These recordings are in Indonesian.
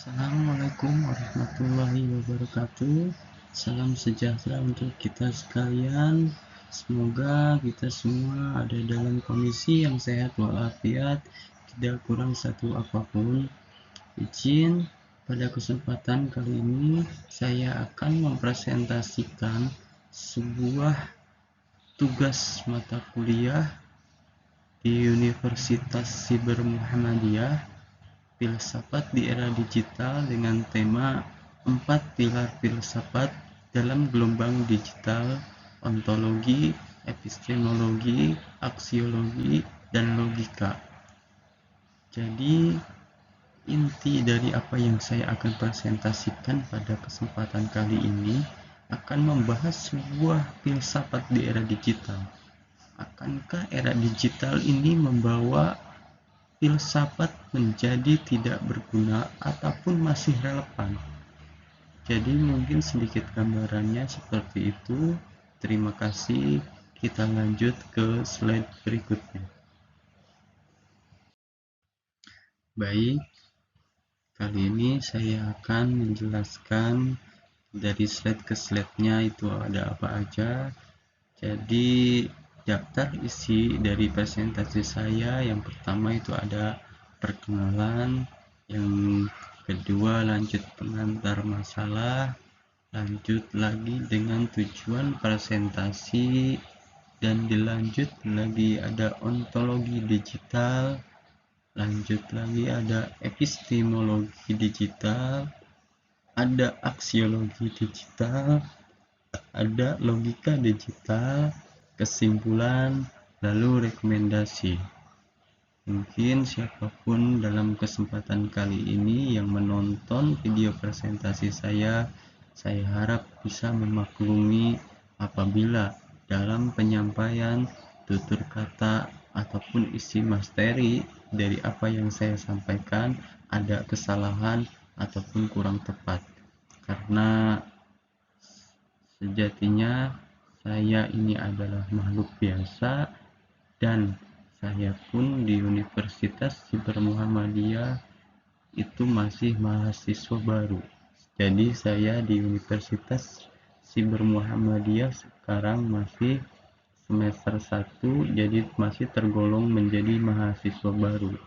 Assalamualaikum warahmatullahi wabarakatuh. Salam sejahtera untuk kita sekalian. Semoga kita semua ada dalam kondisi yang sehat walafiat, tidak kurang satu apapun. Izin pada kesempatan kali ini saya akan mempresentasikan sebuah tugas mata kuliah di Universitas Siber Muhammadiyah, Filsafat di Era Digital, dengan tema 4 pilar filsafat dalam gelombang digital: ontologi, epistemologi, aksiologi, dan logika. Jadi inti dari apa yang saya akan presentasikan pada kesempatan kali ini akan membahas sebuah filsafat di era digital. Akankah era digital ini membawa filsafat menjadi tidak berguna ataupun masih relevan? Jadi mungkin sedikit gambarannya seperti itu. Terima kasih. Kita lanjut ke slide berikutnya. Baik, kali ini saya akan menjelaskan dari slide ke slide-nya itu ada apa aja. Jadi daftar isi dari presentasi saya, yang pertama itu ada perkenalan, yang kedua lanjut pengantar masalah, lanjut lagi dengan tujuan presentasi, dan dilanjut lagi ada ontologi digital, lanjut lagi ada epistemologi digital, ada aksiologi digital, ada logika digital, kesimpulan, lalu rekomendasi. Mungkin siapapun dalam kesempatan kali ini yang menonton video presentasi saya harap bisa memaklumi apabila dalam penyampaian tutur kata ataupun isi materi dari apa yang saya sampaikan ada kesalahan ataupun kurang tepat, karena sejatinya saya ini adalah makhluk biasa dan saya pun di Universitas Siber Muhammadiyah itu masih mahasiswa baru. Jadi saya di Universitas Siber Muhammadiyah sekarang masih semester 1, jadi masih tergolong menjadi mahasiswa baru.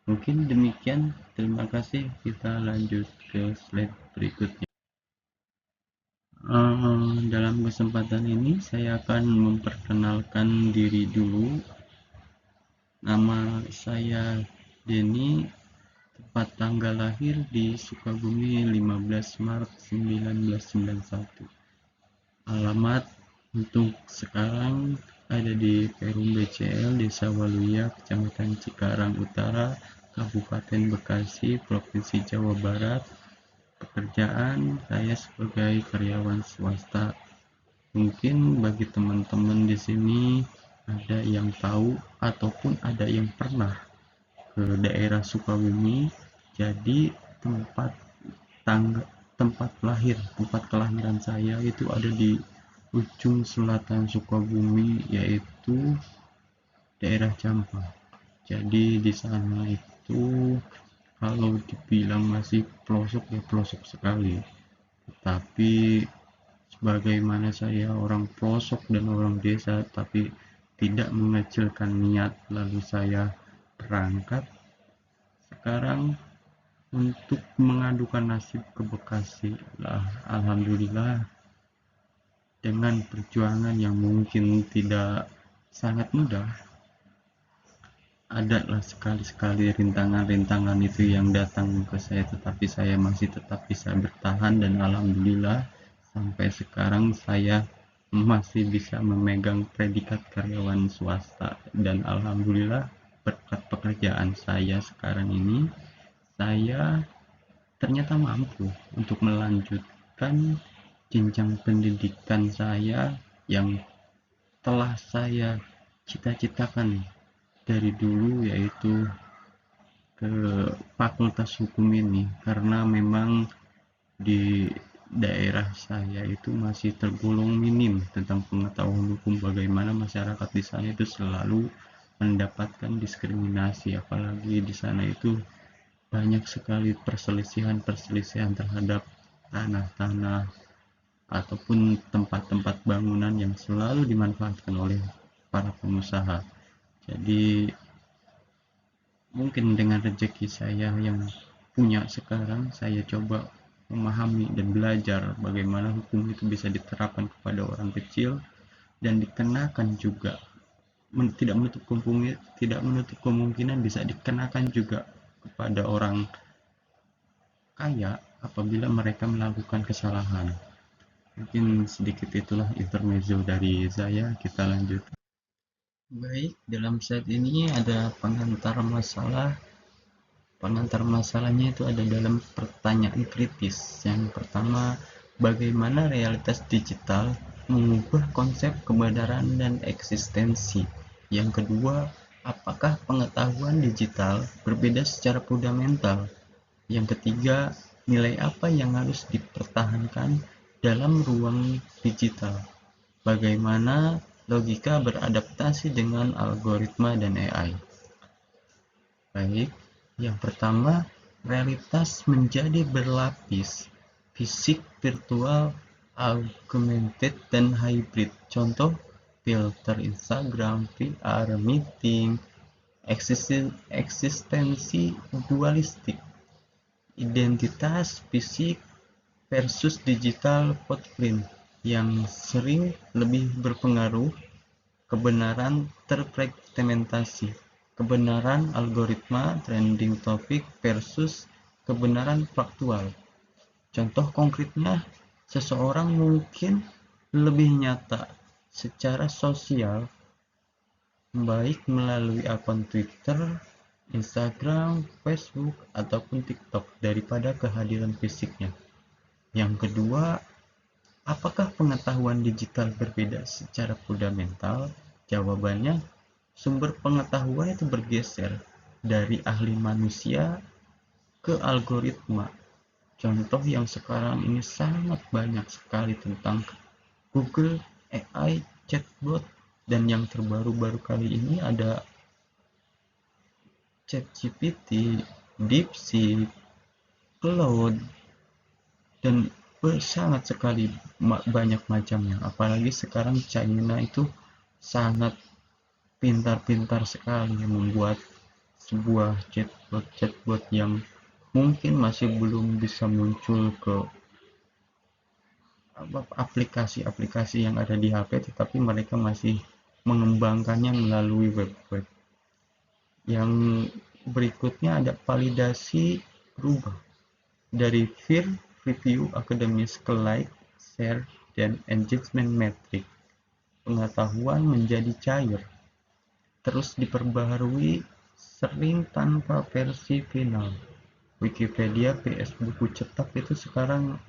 Mungkin demikian, terima kasih. Kita lanjut ke slide berikutnya. Dalam kesempatan ini saya akan memperkenalkan diri dulu. Nama saya Denny, tempat tanggal lahir di Sukabumi 15 Maret 1991. Alamat untuk sekarang ada di Perum BCL, Desa Waluya, Kecamatan Cikarang Utara, Kabupaten Bekasi, Provinsi Jawa Barat. Pekerjaan saya sebagai karyawan swasta. Mungkin bagi teman-teman di sini ada yang tahu ataupun ada yang pernah ke daerah Sukabumi. Jadi tempat kelahiran saya itu ada di ujung selatan Sukabumi, yaitu daerah Jampa. Jadi di sana itu kalau dibilang masih pelosok, ya pelosok sekali. Tetapi sebagaimana saya orang pelosok dan orang desa tapi tidak mengecilkan niat, lalu saya berangkat sekarang untuk mengadukan nasib ke Bekasi. Alhamdulillah, dengan perjuangan yang mungkin tidak sangat mudah, adalah sekali-sekali rintangan-rintangan itu yang datang ke saya, tetapi saya masih tetap bisa bertahan, dan alhamdulillah sampai sekarang saya masih bisa memegang predikat karyawan swasta. Dan alhamdulillah berkat pekerjaan saya sekarang ini, saya ternyata mampu untuk melanjutkan jenjang pendidikan saya yang telah saya cita-citakan dari dulu, yaitu ke Fakultas Hukum ini, karena memang di daerah saya itu masih tergolong minim tentang pengetahuan hukum, bagaimana masyarakat di sana itu selalu mendapatkan diskriminasi, apalagi di sana itu banyak sekali perselisihan terhadap tanah-tanah ataupun tempat-tempat bangunan yang selalu dimanfaatkan oleh para pengusaha. Jadi mungkin dengan rezeki saya yang punya sekarang, saya coba memahami dan belajar bagaimana hukum itu bisa diterapkan kepada orang kecil dan dikenakan juga, tidak menutup kemungkinan bisa dikenakan juga kepada orang kaya apabila mereka melakukan kesalahan. Mungkin sedikit itulah intermezzo dari saya, kita lanjut. Baik, dalam set ini ada pengantar masalah. Pengantar masalahnya itu ada dalam pertanyaan kritis. Yang pertama, bagaimana realitas digital mengubah konsep kebenaran dan eksistensi? Yang kedua, apakah pengetahuan digital berbeda secara fundamental? Yang ketiga, nilai apa yang harus dipertahankan dalam ruang digital? Bagaimana logika beradaptasi dengan algoritma dan AI? Baik, yang pertama, realitas menjadi berlapis, fisik, virtual, augmented, dan hybrid. Contoh, filter Instagram, VR, meeting, eksistensi dualistik, identitas fisik versus digital footprint yang sering lebih berpengaruh, kebenaran terfragmentasi, kebenaran algoritma trending topic versus kebenaran faktual. Contoh konkretnya, seseorang mungkin lebih nyata secara sosial baik melalui akun Twitter, Instagram, Facebook, ataupun TikTok daripada kehadiran fisiknya. Yang kedua, apakah pengetahuan digital berbeda secara fundamental? Jawabannya, sumber pengetahuan itu bergeser dari ahli manusia ke algoritma. Contoh yang sekarang ini sangat banyak sekali tentang Google, AI, chatbot, dan yang terbaru-baru kali ini ada ChatGPT, DeepSeek, Claude, dan sangat sekali banyak macamnya. Apalagi sekarang China itu sangat pintar-pintar sekali membuat sebuah chatbot yang mungkin masih belum bisa muncul ke aplikasi-aplikasi yang ada di HP, tetapi mereka masih mengembangkannya melalui web. Yang berikutnya ada validasi berubah dari peer review akademis ke like, share, dan engagement metric. Pengetahuan menjadi cair, terus diperbaharui, sering tanpa versi final. Wikipedia vs buku cetak itu sekarang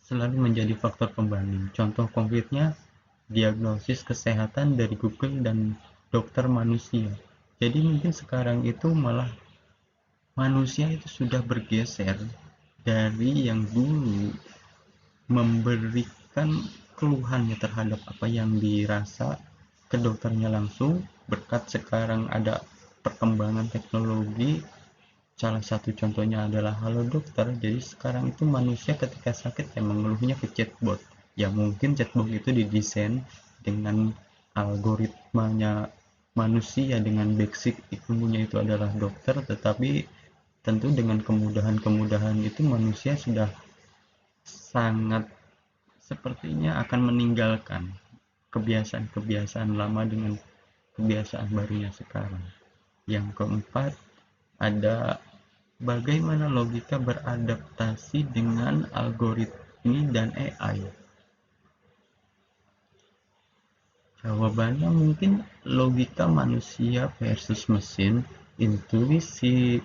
selalu menjadi faktor pembanding. Contoh konkretnya, diagnosis kesehatan dari Google dan dokter manusia. Jadi mungkin sekarang itu malah manusia itu sudah bergeser dari yang dulu memberikan keluhannya terhadap apa yang dirasa ke dokternya langsung. Berkat sekarang ada perkembangan teknologi, salah satu contohnya adalah Halo Dokter. Jadi sekarang itu manusia ketika sakit yang mengeluhnya ke chatbot. Ya mungkin chatbot itu didesain dengan algoritmanya manusia, dengan basic ilmunya itu adalah dokter, tetapi tentu dengan kemudahan-kemudahan itu manusia sudah sangat sepertinya akan meninggalkan kebiasaan-kebiasaan lama dengan kebiasaan barunya sekarang. Yang keempat, ada bagaimana logika beradaptasi dengan algoritmi dan AI. Jawabannya mungkin logika manusia versus mesin, intuisi,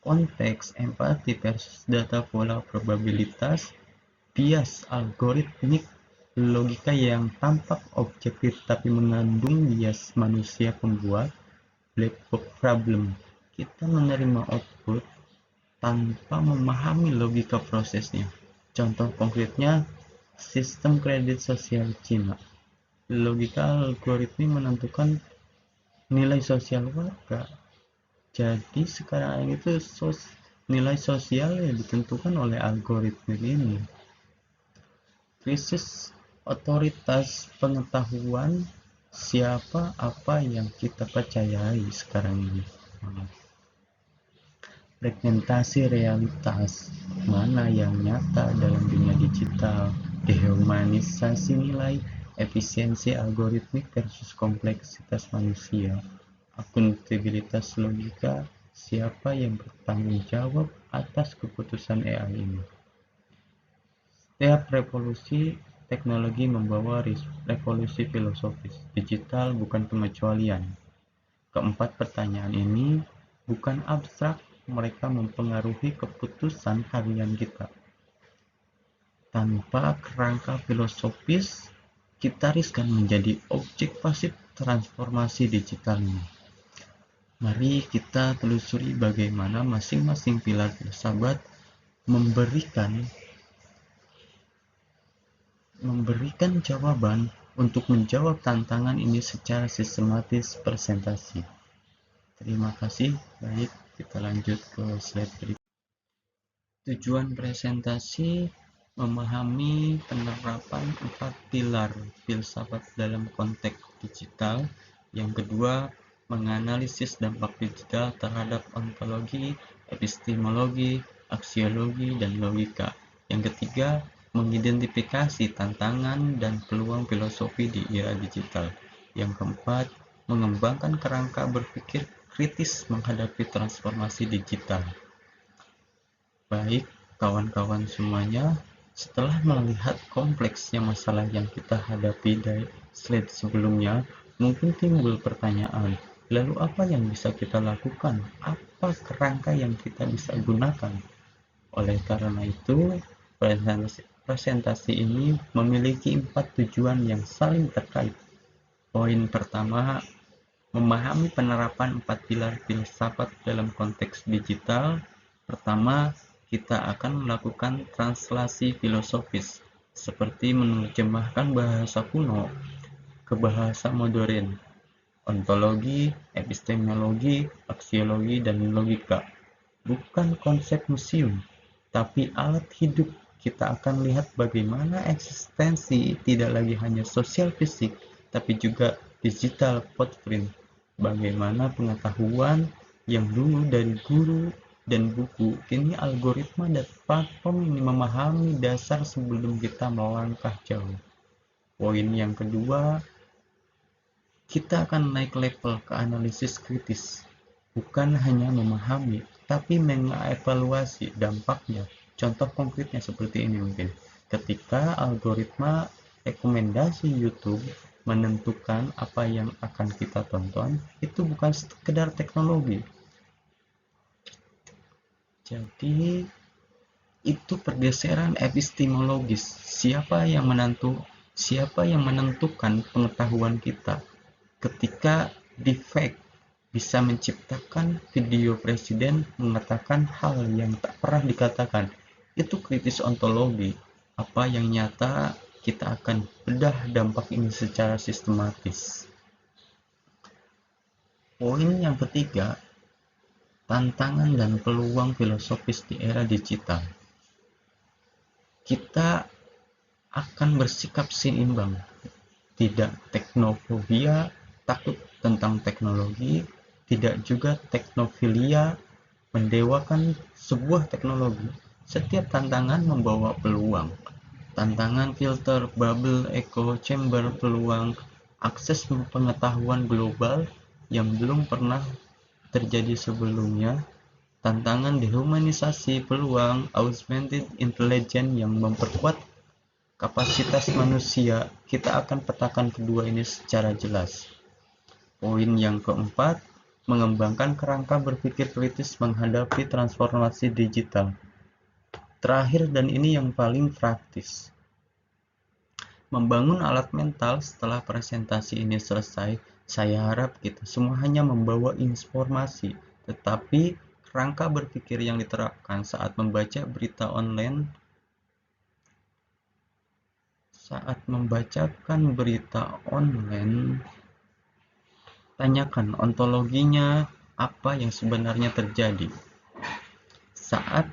konteks, empati versus data pola probabilitas, bias algoritmik, logika yang tampak objektif tapi mengandung bias manusia pembuat, black box problem. Kita menerima output tanpa memahami logika prosesnya. Contoh konkretnya, sistem kredit sosial Cina. Logika algoritmi menentukan nilai sosial warga. Jadi sekarang itu nilai sosial yang ditentukan oleh algoritma ini. Krisis otoritas pengetahuan, siapa apa yang kita percayai sekarang ini. Fragmentasi realitas, mana yang nyata dalam dunia digital, dehumanisasi nilai, efisiensi algoritmik versus kompleksitas manusia, akuntabilitas logika, siapa yang bertanggung jawab atas keputusan AI ini. Setiap revolusi teknologi membawa revolusi filosofis. Digital bukan pengecualian. Keempat pertanyaan ini bukan abstrak, mereka mempengaruhi keputusan harian kita. Tanpa kerangka filosofis, kita riskan menjadi objek pasif transformasi digital ini. Mari kita telusuri bagaimana masing-masing pilar filsafat memberikan jawaban untuk menjawab tantangan ini secara sistematis presentasi. Terima kasih. Baik, kita lanjut ke slide berikutnya. Tujuan presentasi memahami penerapan 4 pilar filsafat dalam konteks digital. Yang kedua, menganalisis dampak digital terhadap ontologi, epistemologi, aksiologi, dan logika. Yang ketiga, mengidentifikasi tantangan dan peluang filosofi di era digital. Yang keempat, mengembangkan kerangka berpikir kritis menghadapi transformasi digital. Baik, kawan-kawan semuanya, setelah melihat kompleksnya masalah yang kita hadapi dari slide sebelumnya, mungkin timbul pertanyaan, lalu apa yang bisa kita lakukan? Apa kerangka yang kita bisa gunakan? Oleh karena itu, presentasi ini memiliki 4 tujuan yang saling terkait. Poin pertama, memahami penerapan 4 pilar filsafat dalam konteks digital. Pertama, kita akan melakukan translasi filosofis, seperti menerjemahkan bahasa kuno ke bahasa modern, ontologi, epistemologi, aksiologi, dan logika. Bukan konsep museum, tapi alat hidup. Kita akan lihat bagaimana eksistensi tidak lagi hanya sosial fisik, tapi juga digital footprint. Bagaimana pengetahuan yang dulu dari guru dan buku, kini algoritma dan platform ini memahami dasar sebelum kita melangkah jauh. Poin yang kedua, kita akan naik level ke analisis kritis. Bukan hanya memahami, tapi mengevaluasi dampaknya. Contoh konkretnya seperti ini mungkin. Ketika algoritma rekomendasi YouTube menentukan apa yang akan kita tonton, itu bukan sekedar teknologi. Jadi, itu pergeseran epistemologis. Siapa yang menentukan pengetahuan kita? Ketika deepfake bisa menciptakan video presiden mengatakan hal yang tak pernah dikatakan, itu kritis ontologi. Apa yang nyata, kita akan bedah dampak ini secara sistematis. Poin yang ketiga, tantangan dan peluang filosofis di era digital. Kita akan bersikap seimbang, tidak teknofobia, takut tentang teknologi, tidak juga teknofilia, mendewakan sebuah teknologi. Setiap tantangan membawa peluang. Tantangan filter, bubble, echo chamber, peluang, akses pengetahuan global yang belum pernah terjadi sebelumnya. Tantangan dehumanisasi, peluang, augmented intelligence yang memperkuat kapasitas manusia. Kita akan petakan kedua ini secara jelas. Poin yang keempat, mengembangkan kerangka berpikir kritis menghadapi transformasi digital. Terakhir dan ini yang paling praktis. Membangun alat mental setelah presentasi ini selesai, saya harap kita semua hanya membawa informasi, tetapi kerangka berpikir yang diterapkan saat membaca berita online, saat membacakan berita online, tanyakan ontologinya, apa yang sebenarnya terjadi. Saat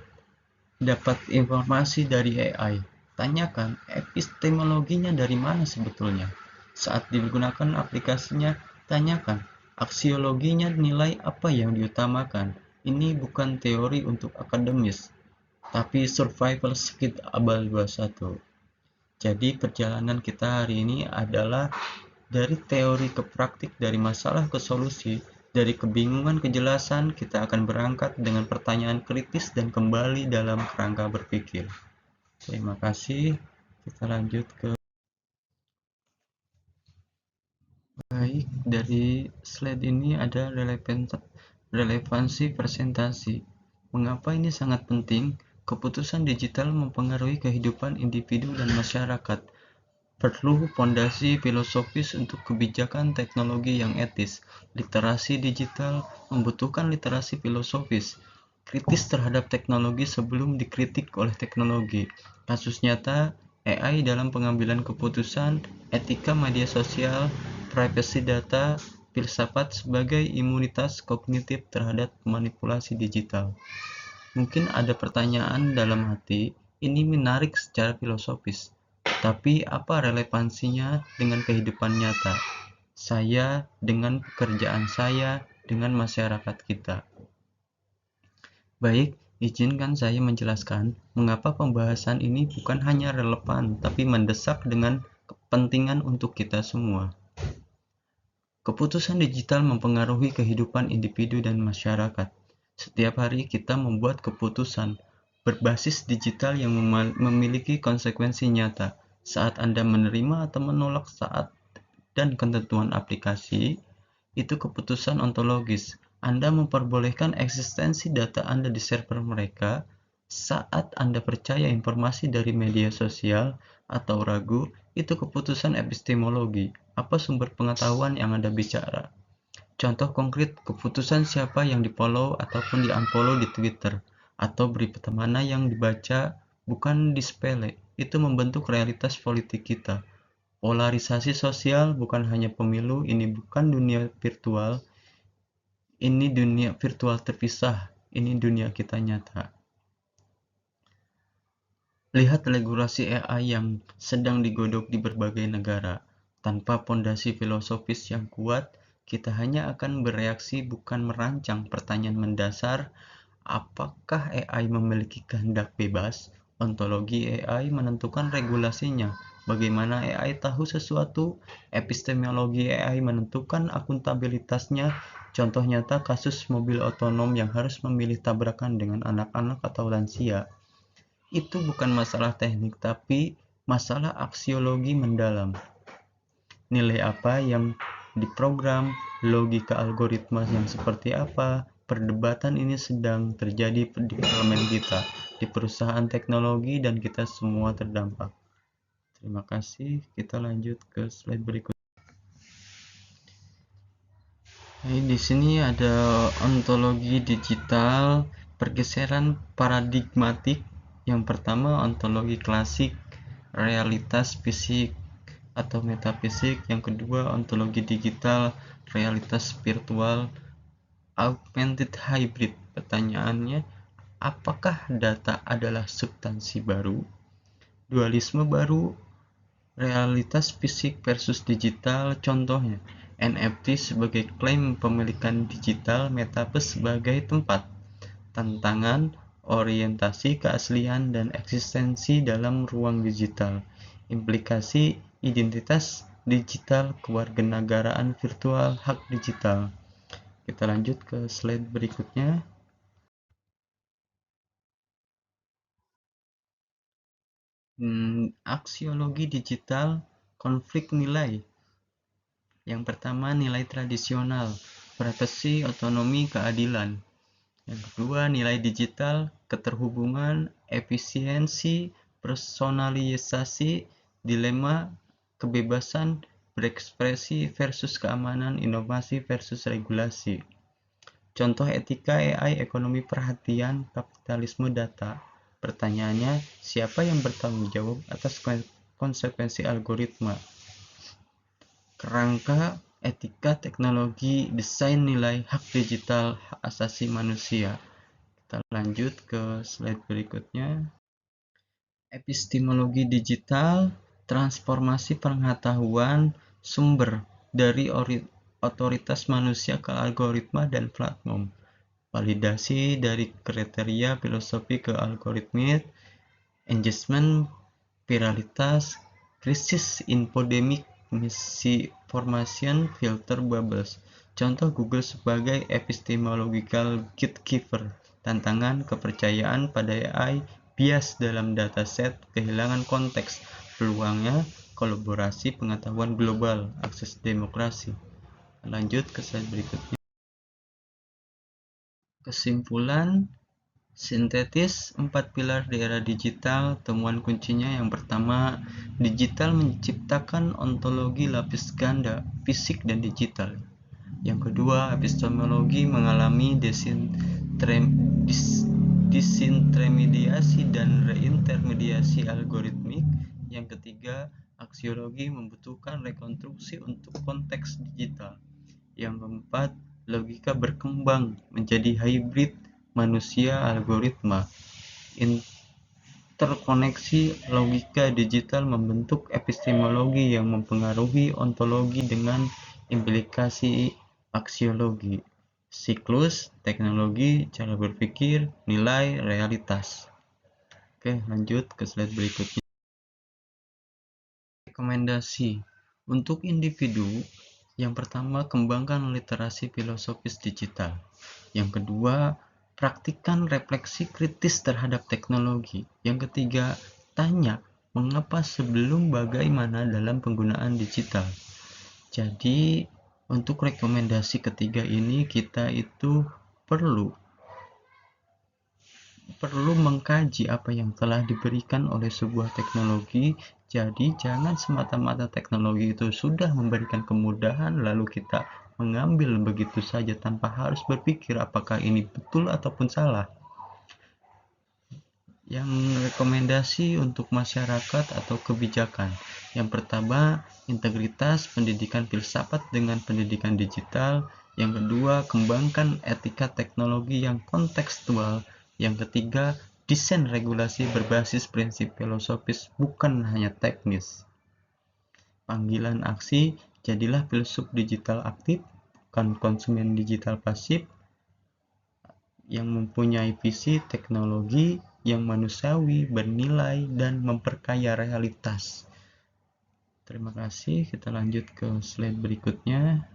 dapat informasi dari AI, tanyakan epistemologinya dari mana sebetulnya. Saat digunakan aplikasinya, tanyakan aksiologinya, nilai apa yang diutamakan. Ini bukan teori untuk akademis, tapi survival skill abad 21. Jadi perjalanan kita hari ini adalah dari teori ke praktik, dari masalah ke solusi, dari kebingungan ke jelasan. Kita akan berangkat dengan pertanyaan kritis dan kembali dalam kerangka berpikir. Terima kasih. Kita lanjut ke baik. Dari slide ini ada relevansi presentasi. Mengapa ini sangat penting? Keputusan digital mempengaruhi kehidupan individu dan masyarakat. Perlu fondasi filosofis untuk kebijakan teknologi yang etis. Literasi digital membutuhkan literasi filosofis, kritis terhadap teknologi sebelum dikritik oleh teknologi. Kasus nyata AI dalam pengambilan keputusan, etika media sosial, privasi data, filsafat sebagai imunitas kognitif terhadap manipulasi digital. Mungkin ada pertanyaan dalam hati, ini menarik secara filosofis, tapi apa relevansinya dengan kehidupan nyata? Saya dengan pekerjaan saya, dengan masyarakat kita. Baik, izinkan saya menjelaskan mengapa pembahasan ini bukan hanya relevan, tapi mendesak dengan kepentingan untuk kita semua. Keputusan digital mempengaruhi kehidupan individu dan masyarakat. Setiap hari kita membuat keputusan berbasis digital yang memiliki konsekuensi nyata. Saat Anda menerima atau menolak saat dan ketentuan aplikasi, itu keputusan ontologis. Anda memperbolehkan eksistensi data Anda di server mereka. Saat Anda percaya informasi dari media sosial atau ragu, itu keputusan epistemologi. Apa sumber pengetahuan yang Anda bicara? Contoh konkret, keputusan siapa yang di-follow ataupun di-unfollow di Twitter, atau berita mana yang dibaca, bukan disepele. Itu membentuk realitas politik kita. Polarisasi sosial bukan hanya pemilu, ini bukan dunia virtual, ini dunia virtual terpisah, ini dunia kita nyata. Lihat regulasi AI yang sedang digodok di berbagai negara. Tanpa pondasi filosofis yang kuat, kita hanya akan bereaksi, bukan merancang. Pertanyaan mendasar, apakah AI memiliki kehendak bebas? Ontologi AI menentukan regulasinya. Bagaimana AI tahu sesuatu? Epistemologi AI menentukan akuntabilitasnya. Contoh nyata kasus mobil otonom yang harus memilih tabrakan dengan anak-anak atau lansia. Itu bukan masalah teknik, tapi masalah aksiologi mendalam. Nilai apa yang diprogram, logika algoritma yang seperti apa, perdebatan ini sedang terjadi di parlemen kita, di perusahaan teknologi, dan kita semua terdampak. Terima kasih, kita lanjut ke slide berikut. Di sini ada ontologi digital, pergeseran paradigmatik. Yang pertama, ontologi klasik, realitas fisik atau metafisik. Yang kedua, ontologi digital, realitas virtual, augmented hybrid. Pertanyaannya, apakah data adalah substansi baru, dualisme baru, realitas fisik versus digital? Contohnya, NFT sebagai klaim pemilikan digital, metaverse sebagai tempat, tantangan, orientasi keaslian dan eksistensi dalam ruang digital, implikasi identitas digital, kewarganegaraan virtual, hak digital. Kita lanjut ke slide berikutnya. Aksiologi digital, konflik nilai. Yang pertama, nilai tradisional, privasi, otonomi, keadilan. Yang kedua, nilai digital, keterhubungan, efisiensi, personalisasi, dilema, kebebasan berekspresi versus keamanan, inovasi versus regulasi. Contoh etika AI, ekonomi perhatian, kapitalisme data. Pertanyaannya, siapa yang bertanggung jawab atas konsekuensi algoritma? Kerangka etika teknologi, desain nilai, hak digital, hak asasi manusia. Kita lanjut ke slide berikutnya. Epistemologi digital, transformasi pengetahuan sumber dari otoritas manusia ke algoritma dan platform. Validasi dari kriteria filosofi ke algoritmik, engagement, viralitas, krisis infodemik, misinformation, filter bubbles. Contoh Google sebagai epistemological gatekeeper, tantangan kepercayaan pada AI, bias dalam dataset, kehilangan konteks, peluangnya kolaborasi pengetahuan global, akses demokrasi. Lanjut ke slide berikutnya. Kesimpulan sintetis 4 pilar di era digital, temuan kuncinya yang pertama, digital menciptakan ontologi lapis ganda, fisik dan digital. Yang kedua, epistemologi mengalami disintermediasi dan reintermediasi algoritmik. Yang ketiga, aksiologi membutuhkan rekonstruksi untuk konteks digital. Yang keempat, logika berkembang menjadi hybrid manusia algoritma. Interkoneksi logika digital membentuk epistemologi yang mempengaruhi ontologi dengan implikasi aksiologi. Siklus, teknologi, cara berpikir, nilai, realitas. Oke, lanjut ke slide berikutnya. Rekomendasi untuk individu. Yang pertama, kembangkan literasi filosofis digital. Yang kedua, praktikkan refleksi kritis terhadap teknologi. Yang ketiga, tanya mengapa sebelum bagaimana dalam penggunaan digital. Jadi, untuk rekomendasi ketiga ini kita itu perlu mengkaji apa yang telah diberikan oleh sebuah teknologi. Jadi jangan semata-mata teknologi itu sudah memberikan kemudahan lalu kita mengambil begitu saja tanpa harus berpikir apakah ini betul ataupun salah. Yang rekomendasi untuk masyarakat atau kebijakan. Yang pertama, integritas pendidikan filsafat dengan pendidikan digital. Yang kedua, kembangkan etika teknologi yang kontekstual. Yang ketiga, desain regulasi berbasis prinsip filosofis bukan hanya teknis. Panggilan aksi, jadilah filsuf digital aktif, bukan konsumen digital pasif, yang mempunyai visi teknologi yang manusiawi, bernilai, dan memperkaya realitas. Terima kasih, kita lanjut ke slide berikutnya.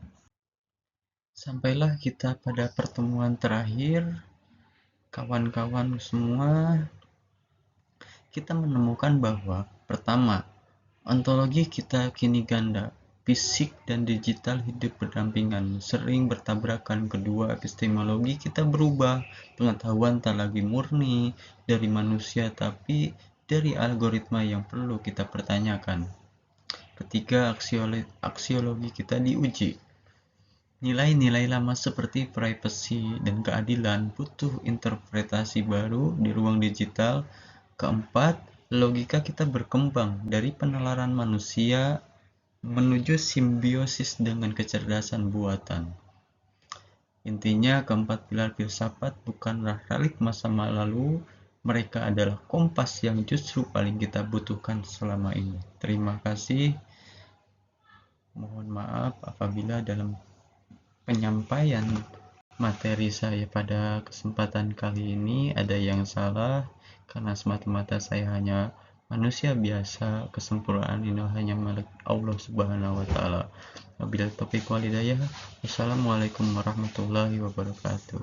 Sampailah kita pada pertemuan terakhir. Kawan-kawan semua, kita menemukan bahwa pertama, ontologi kita kini ganda, fisik dan digital hidup berdampingan, sering bertabrakan. Kedua, epistemologi kita berubah, pengetahuan tak lagi murni dari manusia tapi dari algoritma yang perlu kita pertanyakan. Ketiga, aksiologi kita diuji. Nilai-nilai lama seperti privacy dan keadilan butuh interpretasi baru di ruang digital. Keempat, logika kita berkembang dari penalaran manusia menuju simbiosis dengan kecerdasan buatan. Intinya, keempat pilar filsafat bukanlah relik masa lalu, mereka adalah kompas yang justru paling kita butuhkan selama ini. Terima kasih. Mohon maaf apabila dalam penyampaian materi saya pada kesempatan kali ini ada yang salah, karena semata-mata saya hanya manusia biasa, kesempurnaan ini hanya milik Allah Subhanahu wa Ta'ala. Wabillahi taufiq wal hidayah. Wassalamualaikum warahmatullahi wabarakatuh.